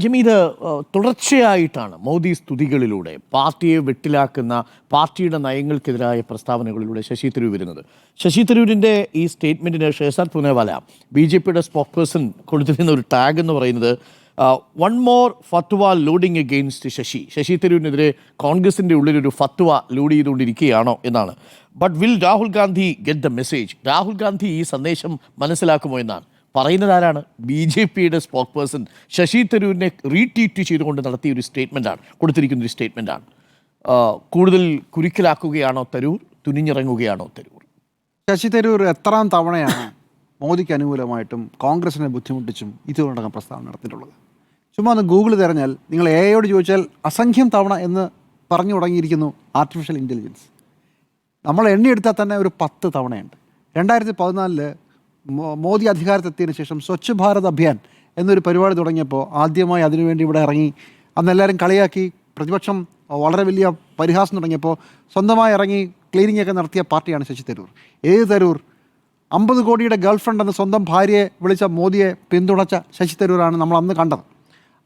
ജമീത് തുടർച്ചയായിട്ടാണ് മോദി സ്തുതികളിലൂടെ പാർട്ടിയെ വെട്ടിലാക്കുന്ന പാർട്ടിയുടെ നയങ്ങൾക്കെതിരായ പ്രസ്താവനകളിലൂടെ ശശി തരൂർ വരുന്നത്. ശശി തരൂരിൻ്റെ ഈ സ്റ്റേറ്റ്മെൻറ്റിന് ഷെഹസാദ് പൂനവാല BJPയുടെ സ്പോക്ക് പേഴ്സൺ കൊടുത്തിരുന്ന ഒരു ടാഗ് എന്ന് പറയുന്നത് വൺ മോർ ഫത്വ ലോഡിങ് അഗെയിൻസ്റ്റ് ശശി തരൂരിനെതിരെ കോൺഗ്രസിൻ്റെ ഉള്ളിലൊരു ഫത്വ ലോഡ് ചെയ്തുകൊണ്ടിരിക്കുകയാണോ എന്നാണ്. But will Rahul Gandhi get the message? Rahul Gandhi ഈ സന്ദേശം മനസ്സിലാക്കുമോ എന്നാണ് പറയുന്നത്. ആരാണ്? BJPയുടെ സ്പോക്ക് പേഴ്സൺ ശശി തരൂരിനെ റീട്വീറ്റ് ചെയ്തുകൊണ്ട് നടത്തിയ ഒരു സ്റ്റേറ്റ്മെൻറ്റാണ്, കൊടുത്തിരിക്കുന്ന ഒരു സ്റ്റേറ്റ്മെൻറ്റാണ്. കൂടുതൽ കുരുക്കിലാക്കുകയാണോ തരൂർ? തുനിഞ്ഞിറങ്ങുകയാണോ തരൂർ? ശശി തരൂർ എത്രാം തവണയാണ് മോദിക്ക് അനുകൂലമായിട്ടും കോൺഗ്രസിനെ ബുദ്ധിമുട്ടിച്ചും ഇതിനോടകം പ്രസ്താവന നടത്തിയിട്ടുള്ളത്? ചുമ്മാ ഒന്ന് ഗൂഗിൾ തിരഞ്ഞാൽ, നിങ്ങൾ എയോട് ചോദിച്ചാൽ അസംഖ്യം തവണ എന്ന് പറഞ്ഞു തുടങ്ങിയിരിക്കുന്നു ആർട്ടിഫിഷ്യൽ ഇൻ്റലിജൻസ്. നമ്മൾ എണ്ണിയെടുത്താൽ തന്നെ ഒരു 10 തവണയുണ്ട്. 2014 മോദി അധികാരത്തെത്തിയതിനു ശേഷം സ്വച്ഛ് ഭാരത് അഭിയാൻ എന്നൊരു പരിപാടി തുടങ്ങിയപ്പോൾ ആദ്യമായി അതിനുവേണ്ടി ഇവിടെ ഇറങ്ങി. അന്ന് എല്ലാവരും കളിയാക്കി, പ്രതിപക്ഷം വളരെ വലിയ പരിഹാസം തുടങ്ങിയപ്പോൾ സ്വന്തമായി ഇറങ്ങി ക്ലീനിങ് ഒക്കെ നടത്തിയ പാർട്ടിയാണ് ശശി തരൂർ. ഏത് തരൂർ? 50 കോടിയുടെ ഗേൾഫ്രണ്ട് എന്ന് സ്വന്തം ഭാര്യയെ വിളിച്ച മോദിയെ പിന്തുണച്ച ശശി തരൂരാണ് നമ്മൾ അന്ന് കണ്ടത്.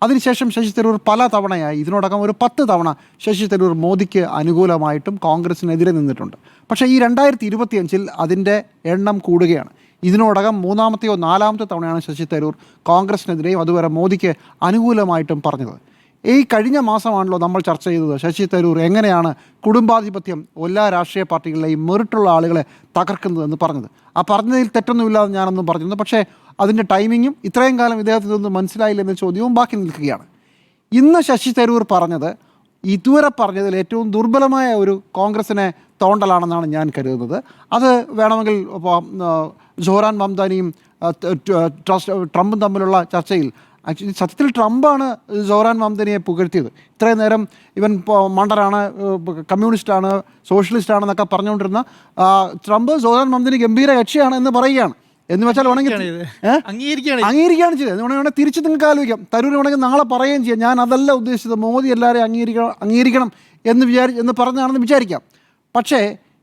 അതിനുശേഷം ശശി തരൂർ പല തവണയായി, ഇതിനോടകം ഒരു 10 തവണ ശശി തരൂർ മോദിക്ക് അനുകൂലമായിട്ടും കോൺഗ്രസിനെതിരെ നിന്നിട്ടുണ്ട്. പക്ഷേ ഈ 2025 അതിൻ്റെ എണ്ണം കൂടുകയാണ്. ഇതിനോടകം 3ാമത്തെയോ 4ാമത്തെ തവണയാണ് ശശി തരൂർ കോൺഗ്രസിനെതിരെയും അതുവരെ മോദിക്ക് അനുകൂലമായിട്ടും പറഞ്ഞത്. ഈ കഴിഞ്ഞ മാസമാണല്ലോ നമ്മൾ ചർച്ച ചെയ്തത് ശശി തരൂർ എങ്ങനെയാണ് കുടുംബാധിപത്യം എല്ലാ രാഷ്ട്രീയ പാർട്ടികളിലെയും മെറിറ്റുള്ള ആളുകളെ തകർക്കുന്നതെന്ന് പറഞ്ഞത്. ആ പറഞ്ഞതിൽ തെറ്റൊന്നുമില്ലാതെ ഞാനൊന്നും പറഞ്ഞിരുന്നു. പക്ഷേ അതിൻ്റെ ടൈമിങ്ങും ഇത്രയും കാലം ഇദ്ദേഹത്തിനൊന്നും മനസ്സിലായില്ലെന്ന ചോദ്യവും ബാക്കി നിൽക്കുകയാണ്. ഇന്ന് ശശി തരൂർ പറഞ്ഞത് ഇതുവരെ പറഞ്ഞതിൽ ഏറ്റവും ദുർബലമായ ഒരു കോൺഗ്രസിനെ തോണ്ടലാണെന്നാണ് ഞാൻ കരുതുന്നത്. അത് വേണമെങ്കിൽ സോഹ്റാൻ മംദാനിയും ട്രംപും തമ്മിലുള്ള ചർച്ചയിൽ ആക്ച്വലി സത്യത്തിൽ ട്രംപാണ് സോഹ്റാൻ മംദാനിയെ പുകഴ്ത്തിയത്. ഇത്രയും നേരം ഇവൻ മണ്ടനാണ്, കമ്മ്യൂണിസ്റ്റാണ്, സോഷ്യലിസ്റ്റാണെന്നൊക്കെ പറഞ്ഞുകൊണ്ടിരുന്ന ട്രംപ് സോഹ്റാൻ മംദാനി ഗംഭീര കക്ഷിയാണ് എന്ന് പറയുകയാണ്. എന്ന് വെച്ചാൽ വേണമെങ്കിൽ അംഗീകരിക്കുകയാണ് ചെയ്തത്. വേണമെങ്കിൽ തിരിച്ച് നിങ്ങൾക്ക് ആലോചിക്കാം. തരൂർ വേണമെങ്കിൽ നാളെ പറയുകയും ചെയ്യാം, ഞാൻ അതല്ല ഉദ്ദേശിച്ചത്, മോദി എല്ലാവരെയും അംഗീകരിക്കണം എന്ന് പറഞ്ഞാണെന്ന് വിചാരിക്കാം. പക്ഷേ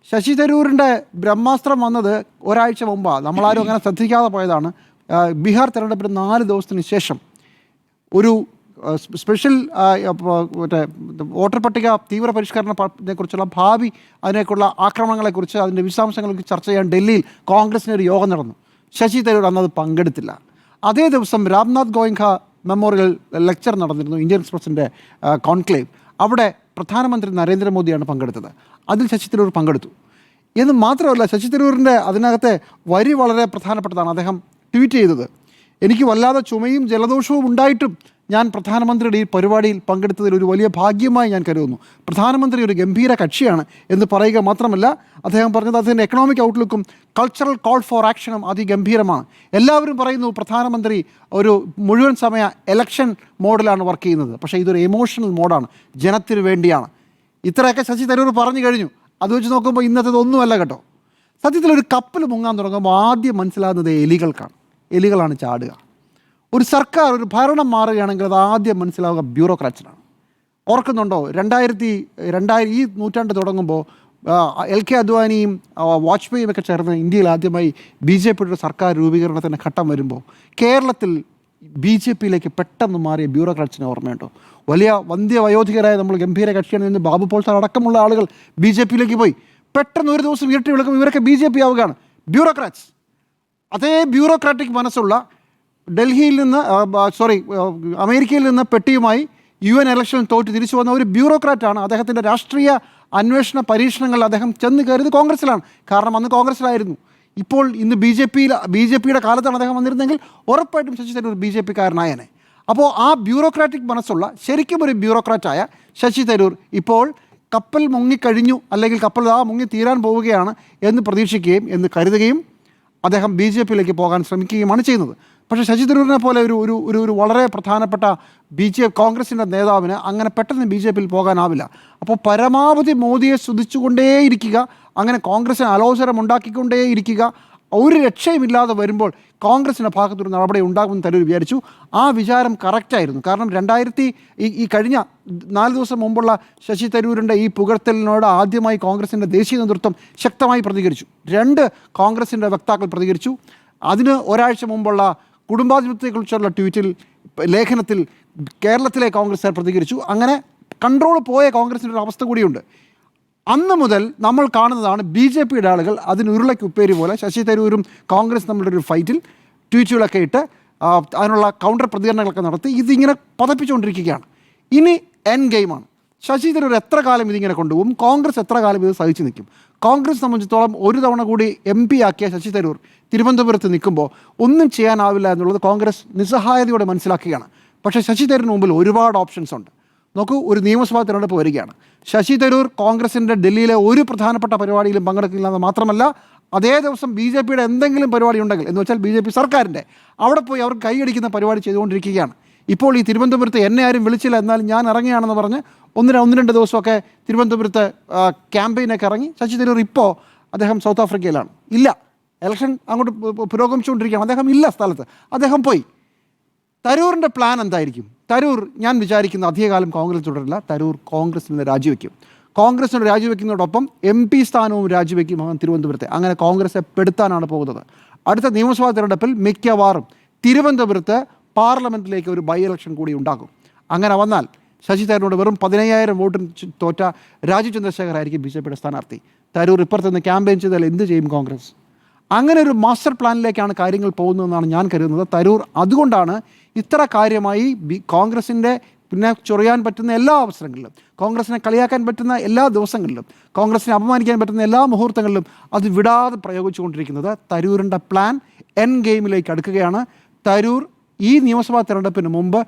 ശശി തരൂരിൻ്റെ ബ്രഹ്മാസ്ത്രം വന്നത് ഒരാഴ്ച മുമ്പാണ്. നമ്മളാരും അങ്ങനെ ശ്രദ്ധിക്കാതെ പോയതാണ്. ബീഹാർ തെരഞ്ഞെടുപ്പിന് 4 ദിവസത്തിന് ശേഷം ഒരു സ്പെഷ്യൽ വോട്ടർ പട്ടിക തീവ്ര പരിഷ്കരണത്തെ കുറിച്ചുള്ള ഭാവി, അതിനേക്കുള്ള ആക്രമണങ്ങളെക്കുറിച്ച്, അതിൻ്റെ വിശദാംശങ്ങളെക്കുറിച്ച് ചർച്ച ചെയ്യാൻ ഡൽഹിയിൽ കോൺഗ്രസിന് ഒരു യോഗം നടന്നു. ശശി തരൂർ അന്നത് പങ്കെടുത്തില്ല. അതേ ദിവസം രാംനാഥ് ഗോയങ്ക മെമ്മോറിയൽ ലെക്ചർ നടന്നിരുന്നു, ഇന്ത്യൻ എക്സ്പ്രസിൻ്റെ കോൺക്ലേവ്. അവിടെ പ്രധാനമന്ത്രി നരേന്ദ്രമോദിയാണ് പങ്കെടുത്തത്. അതിൽ ശശി തരൂർ പങ്കെടുത്തു എന്ന് മാത്രമല്ല, ശശി തരൂരിൻ്റെ അതിനകത്തെ വരി വളരെ പ്രധാനപ്പെട്ടതാണ്. അദ്ദേഹം ട്വീറ്റ് ചെയ്തത്, എനിക്ക് വല്ലാതെ ചുമയും ജലദോഷവും ഉണ്ടായിട്ടും ഞാൻ പ്രധാനമന്ത്രിയുടെ ഈ പരിപാടിയിൽ പങ്കെടുത്തതിൽ ഒരു വലിയ ഭാഗ്യമായി ഞാൻ കരുതുന്നു. പ്രധാനമന്ത്രി ഒരു ഗംഭീര കക്ഷിയാണ് എന്ന് പറയുക മാത്രമല്ല, അദ്ദേഹം പറഞ്ഞത് അതിൻ്റെ എക്കണോമിക് ഔട്ട്ലുക്കും കൾച്ചറൽ കോൾ ഫോർ ആക്ഷനും അതിഗംഭീരമാണ്. എല്ലാവരും പറയുന്നു പ്രധാനമന്ത്രി ഒരു മുഴുവൻ സമയ എലക്ഷൻ മോഡിലാണ് വർക്ക് ചെയ്യുന്നത്. പക്ഷേ ഇതൊരു എമോഷണൽ മോഡാണ്, ജനത്തിന് വേണ്ടിയാണ്. ഇത്രയൊക്കെ ശശി തരൂർ പറഞ്ഞു കഴിഞ്ഞു. അത് വെച്ച് നോക്കുമ്പോൾ ഇന്നത്തേതൊന്നുമല്ല കേട്ടോ. സത്യത്തിൽ ഒരു കപ്പൽ മുങ്ങാൻ തുടങ്ങുമ്പോൾ ആദ്യം മനസ്സിലാകുന്നത് എലികളാണ് ചാടുക. ഒരു സർക്കാർ, ഒരു ഭരണം മാറുകയാണെങ്കിൽ അത് ആദ്യം മനസ്സിലാവുക ബ്യൂറോക്രാറ്റ്സിനാണ്. ഓർക്കുന്നുണ്ടോ, ഈ നൂറ്റാണ്ട് തുടങ്ങുമ്പോൾ LK അദ്വാനിയും വാജ്പേയിയും ഒക്കെ ചേർന്ന് ഇന്ത്യയിൽ ആദ്യമായി BJPയുടെ സർക്കാർ രൂപീകരണത്തിൻ്റെ ഘട്ടം വരുമ്പോൾ കേരളത്തിൽ BJPയിലേക്ക് പെട്ടെന്ന് മാറിയ ബ്യൂറോക്രാറ്റ്സിനെ ഓർമ്മയുണ്ടോ? വലിയ വന്ധ്യവയോധികരായ നമ്മൾ ഗംഭീര കക്ഷിയാണ് നിന്ന് ബാബു പോൾ സാർ അടക്കമുള്ള ആളുകൾ BJPയിലേക്ക് പോയി. പെട്ടെന്ന് ഒരു ദിവസം ഇരട്ടി വിളിക്കും ഇവരൊക്കെ BJP ആവുകയാണ്. ബ്യൂറോക്രാറ്റ്സ്. അതേ ബ്യൂറോക്രാറ്റിക് മനസ്സുള്ള ഡൽഹിയിൽ നിന്ന് അമേരിക്കയിൽ നിന്ന് പെട്ടിയുമായി UN ഇലക്ഷനിൽ തോറ്റ് തിരിച്ചു വന്ന ഒരു ബ്യൂറോക്രാറ്റാണ്. അദ്ദേഹത്തിൻ്റെ രാഷ്ട്രീയ അന്വേഷണ പരീക്ഷണങ്ങളിൽ അദ്ദേഹം ചെന്ന് കയറിയത് കോൺഗ്രസിലാണ്. കാരണം അന്ന് കോൺഗ്രസിലായിരുന്നു. ഇപ്പോൾ ഇന്ന് BJPയുടെ കാലത്താണ് അദ്ദേഹം വന്നിരുന്നെങ്കിൽ ഉറപ്പായിട്ടും ശശി തരൂർ BJPക്കാരനായനെ. അപ്പോൾ ആ ബ്യൂറോക്രാറ്റിക് മനസ്സുള്ള ശരിക്കും ഒരു ബ്യൂറോക്രാറ്റായ ശശി തരൂർ ഇപ്പോൾ കപ്പൽ മുങ്ങിക്കഴിഞ്ഞു, അല്ലെങ്കിൽ കപ്പൽ മുങ്ങി തീരാൻ പോവുകയാണ് എന്ന് പ്രതീക്ഷിക്കുകയും എന്ന് കരുതുകയും അദ്ദേഹം BJPയിലേക്ക് പോകാൻ ശ്രമിക്കുകയുമാണ് ചെയ്യുന്നത്. പക്ഷേ ശശി തരൂരിനെ പോലെ ഒരു വളരെ പ്രധാനപ്പെട്ട കോൺഗ്രസിൻ്റെ നേതാവിന് അങ്ങനെ പെട്ടെന്ന് BJPയിൽ പോകാനാവില്ല. അപ്പോൾ പരമാവധി മോദിയെ സ്തുതിച്ചുകൊണ്ടേയിരിക്കുക, അങ്ങനെ കോൺഗ്രസിന് അലോസരം ഉണ്ടാക്കിക്കൊണ്ടേയിരിക്കുക. ഒരു രക്ഷയുമില്ലാതെ വരുമ്പോൾ കോൺഗ്രസിൻ്റെ ഭാഗത്തൊരു നടപടി ഉണ്ടാകുമെന്ന് തരൂർ വിചാരിച്ചു. ആ വിചാരം കറക്റ്റായിരുന്നു. കാരണം ഈ കഴിഞ്ഞ 4 ദിവസം മുമ്പുള്ള ശശി തരൂരിൻ്റെ ഈ പുകഴ്ത്തലിനോട് ആദ്യമായി കോൺഗ്രസിൻ്റെ ദേശീയ നേതൃത്വം ശക്തമായി പ്രതികരിച്ചു. 2 കോൺഗ്രസിൻ്റെ വക്താക്കൾ പ്രതികരിച്ചു. അതിന് ഒരാഴ്ച മുമ്പുള്ള കുടുംബാധിപത്യത്തെക്കുറിച്ചുള്ള ലേഖനത്തിൽ കേരളത്തിലെ കോൺഗ്രസ്സുകാർ പ്രതികരിച്ചു. അങ്ങനെ കൺട്രോൾ പോയ കോൺഗ്രസിൻ്റെ ഒരു അവസ്ഥ കൂടിയുണ്ട്. അന്ന് മുതൽ നമ്മൾ കാണുന്നതാണ് ബി ജെ പിയുടെ ആളുകൾ അതിന് ഉരുളയ്ക്ക് ഉപ്പേരി പോലെ ശശി തരൂരും കോൺഗ്രസ് തമ്മിലുള്ള ഒരു ഫൈറ്റിൽ ട്വീറ്റുകളൊക്കെ ഇട്ട് അതിനുള്ള കൗണ്ടർ പ്രതികരണങ്ങളൊക്കെ നടത്തി ഇതിങ്ങനെ പതപ്പിച്ചുകൊണ്ടിരിക്കുകയാണ്. ഇനി എൻ ഗെയിമാണ്. ശശി തരൂർ എത്ര കാലം ഇതിങ്ങനെ കൊണ്ടുപോകും? കോൺഗ്രസ് എത്ര കാലം ഇത് സഹിച്ചു നിൽക്കും? കോൺഗ്രസ് സംബന്ധിച്ചിടത്തോളം ഒരു തവണ കൂടി MP ആക്കിയ ശശി തരൂർ തിരുവനന്തപുരത്ത് നിൽക്കുമ്പോൾ ഒന്നും ചെയ്യാനാവില്ല എന്നുള്ളത് കോൺഗ്രസ് നിസ്സഹായതയോടെ മനസ്സിലാക്കുകയാണ്. പക്ഷേ ശശി തരൂരിന് മുമ്പിൽ ഒരുപാട് ഓപ്ഷൻസ് ഉണ്ട്. നോക്കൂ, ഒരു നിയമസഭാ തിരഞ്ഞെടുപ്പ് വരികയാണ്. ശശി തരൂർ കോൺഗ്രസിൻ്റെ ഡൽഹിയിലെ ഒരു പ്രധാനപ്പെട്ട പരിപാടിയിലും പങ്കെടുക്കില്ല എന്ന് മാത്രമല്ല, അതേ ദിവസം BJPയുടെ എന്തെങ്കിലും പരിപാടി ഉണ്ടെങ്കിൽ എന്ന് വെച്ചാൽ BJP സർക്കാരിൻ്റെ അവിടെ പോയി അവർ കൈയടിക്കുന്ന പരിപാടി ചെയ്തുകൊണ്ടിരിക്കുകയാണ്. ഇപ്പോൾ ഈ തിരുവനന്തപുരത്ത് എന്നെ ആരും വിളിച്ചില്ല, എന്നാലും ഞാൻ ഇറങ്ങിയാണെന്ന് പറഞ്ഞ് ഒന്ന് രണ്ട് ദിവസമൊക്കെ തിരുവനന്തപുരത്ത് ക്യാമ്പയിനൊക്കെ ഇറങ്ങി ശശി തരൂർ ഇപ്പോൾ അദ്ദേഹം സൗത്ത് ആഫ്രിക്കയിലാണ്. ഇല്ല, ഇലക്ഷൻ അങ്ങോട്ട് പുരോഗമിച്ചുകൊണ്ടിരിക്കുകയാണ്, അദ്ദേഹം ഇല്ല സ്ഥലത്ത്, അദ്ദേഹം പോയി. തരൂറിൻ്റെ പ്ലാൻ എന്തായിരിക്കും? തരൂർ, ഞാൻ വിചാരിക്കുന്ന അധികകാലം കോൺഗ്രസ് തുടരില്ല. തരൂർ കോൺഗ്രസിൽ നിന്ന് രാജിവെക്കും. കോൺഗ്രസിന് രാജിവെക്കുന്നതോടൊപ്പം MP സ്ഥാനവും രാജിവെക്കും തിരുവനന്തപുരത്തെ. അങ്ങനെ കോൺഗ്രസ് പെടുത്താനാണ് പോകുന്നത്. അടുത്ത നിയമസഭാ തിരഞ്ഞെടുപ്പിൽ മിക്കവാറും തിരുവനന്തപുരത്ത് പാർലമെൻറ്റിലേക്ക് ഒരു ബൈ ഇലക്ഷൻ കൂടി ഉണ്ടാകും. അങ്ങനെ വന്നാൽ ശശി തരൂരിനോട് വെറും 15,000 വോട്ടിന് തോറ്റ രാജീവ് ചന്ദ്രശേഖർ ആയിരിക്കും BJPയുടെ സ്ഥാനാർത്ഥി. തരൂർ ഇപ്പുറത്ത് നിന്ന് ക്യാമ്പയിൻ ചെയ്താൽ എന്ത് ചെയ്യും കോൺഗ്രസ്? അങ്ങനെ ഒരു മാസ്റ്റർ പ്ലാനിലേക്കാണ് കാര്യങ്ങൾ പോകുന്നതെന്നാണ് ഞാൻ കരുതുന്നത്. തരൂർ അതുകൊണ്ടാണ് ഇത്ര കാര്യമായി കോൺഗ്രസിൻ്റെ പിന്നെ ചൊറിയാൻ പറ്റുന്ന എല്ലാ അവസരങ്ങളിലും, കോൺഗ്രസിനെ കളിയാക്കാൻ പറ്റുന്ന എല്ലാ ദിവസങ്ങളിലും, കോൺഗ്രസിനെ അപമാനിക്കാൻ പറ്റുന്ന എല്ലാ മുഹൂർത്തങ്ങളിലും അത് വിടാതെ പ്രയോഗിച്ചുകൊണ്ടിരിക്കുന്നത്. തരൂരിൻ്റെ പ്ലാൻ എൻ ഗെയിമിലേക്ക് അടുക്കുകയാണ്. തരൂർ ഈ നിയമസഭാ തെരഞ്ഞെടുപ്പിന് മുമ്പ്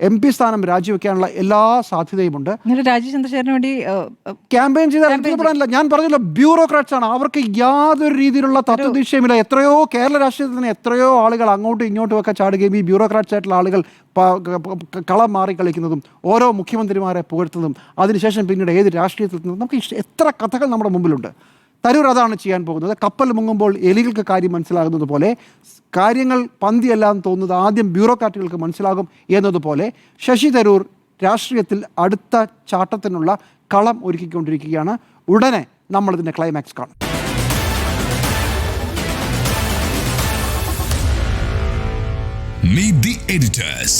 MP സ്ഥാനം രാജിവെക്കാനുള്ള എല്ലാ സാധ്യതയുമുണ്ട്. രാജീവ് ചന്ദ്രശേഖരന് വേണ്ടി ക്യാമ്പയിൻ ചെയ്താൽ ഞാൻ പറഞ്ഞല്ലോ, ബ്യൂറോക്രാറ്റ്സ് ആണ്. അവർക്ക് യാതൊരു രീതിയിലുള്ള തത്വദീക്ഷയുമില്ല. എത്രയോ കേരള രാഷ്ട്രീയത്തിൽ തന്നെ എത്രയോ ആളുകൾ അങ്ങോട്ടും ഇങ്ങോട്ടും ഒക്കെ ചാടുകയും ഈ ബ്യൂറോക്രാറ്റ്സ് ആയിട്ടുള്ള ആളുകൾ കളം മാറി കളിക്കുന്നതും ഓരോ മുഖ്യമന്ത്രിമാരെ പുകഴ്ത്തുന്നതും അതിനുശേഷം പിന്നീട് ഏത് രാഷ്ട്രീയത്തിൽ നിന്നും നമുക്ക് എത്ര കഥകൾ നമ്മുടെ മുമ്പിലുണ്ട്. തരൂർ അതാണ് ചെയ്യാൻ പോകുന്നത്. കപ്പൽ മുങ്ങുമ്പോൾ എലികൾക്ക് കാര്യം മനസ്സിലാകുന്നത് പോലെ, കാര്യങ്ങൾ പന്തിയല്ലാന്ന് തോന്നുന്നത് ആദ്യം ബ്യൂറോക്രാറ്റുകൾക്ക് മനസ്സിലാകും എന്നതുപോലെ ശശി തരൂർ രാഷ്ട്രീയത്തിൽ അടുത്ത ചാട്ടത്തിനുള്ള കളം ഒരുക്കിക്കൊണ്ടിരിക്കുകയാണ്. ഉടനെ നമ്മളിതിൻ്റെ ക്ലൈമാക്സ് കാണും. Meet the editors.